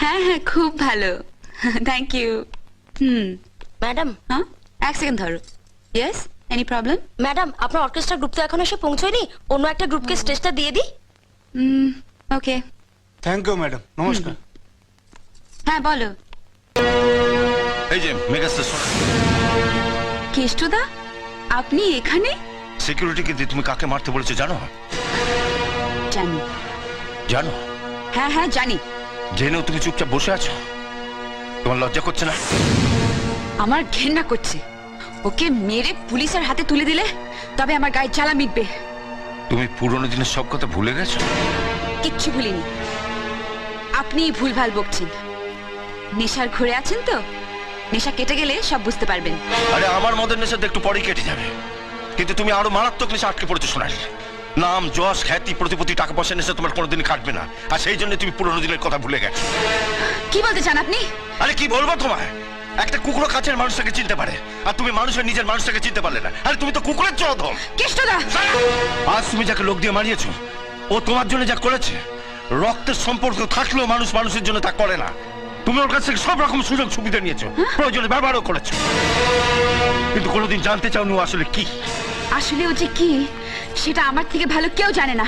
হ্যাঁ হ্যাঁ খুব ভালো, থ্যাংক ইউ। ম্যাডাম, হ্যাঁ এক সেকেন্ড ধরো। Yes, any problem? ম্যাডাম আপনার অর্কেস্ট্রা গ্রুপ তো এখন এসে পৌঁছয়নি, অন্য একটা গ্রুপকে স্টেজটা দিয়ে দিই। ওকে। থ্যাংক ইউ ম্যাডাম, নমস্কার। হ্যাঁ বলো। এই যে মেগাস্টার কেষ্টদা, আপনি এখানে? সিকিউরিটিকে দিয়ে তুমি কাকে মারতে বলেছো জানো? জানি। জানো? হ্যাঁ হ্যাঁ জানি। জেনেও তুমি চুপচাপ বসে আছো? তোমার লজ্জা করছে না? আমার ঘেন্না করছে। ওকে মেরে পুলিশের হাতে তুলে দিলে তবে আমার গায়ে জ্বালা মিটবে। তুমি পুরনো দিনের সব কথা ভুলে গেছো? কিচ্ছু ভুলিনি। আপনি ভুলভাল বকছেন। নেশার ঘুরে আছেন তো, নেশা কেটে গেলে সব বুঝতে পারবেন। আরে আমার মদের নেশা তো একটু পরেই কেটে যাবে, কিন্তু তুমি আরো মারাত্মক নেশা আটকে পড়েছো সোনালি। নাম, যশ, খ্যাতি, প্রতিপত্তি, টাকা পয়সা নেশা তোমার কোনোদিন কাটবে না, আর সেই জন্য তুমি পুরনো দিনের কথা ভুলে গেছো। কি বলতে চান আপনি? আরে কি বলবো তোমায়? একটা কুকুরও কাছের মানুষটাকে চিনতে পারে, আর তুমি মানুষের নিজের মানুষটাকে চিনতে পারলে না। আরে তুমি তো কুকুরের চোদন। কেষ্টদা, আজ তুমি যাকে লোক দিয়ে মারিয়েছো, ও তোমার জন্য যা করেছে, রক্তের সম্পর্ক থাকলেও মানুষ মানুষের জন্য তা করে না। তুমি ওর কাছ থেকে সব রকম সুযোগ সুবিধা নিয়েছো, প্রয়োজনে ব্যবহারও করেছো, কিন্তু কোনোদিন জানতে চাওনি ও আসলে কি। আসলে ও যে কি সেটা আমার থেকে ভালো কেউ জানে না।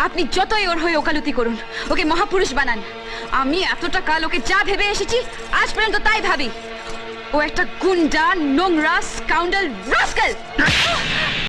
আপনি যতই ওর হয়ে ওকালতি করুন, ওকে মহাপুরুষ বানান, আমি এতটা কাল ওকে যা ভেবে এসেছি আজ পর্যন্ত তাই ভাবি। ও একটা গুন্ডা, নোংরা, স্কাউন্ডাল, রাস্কেল।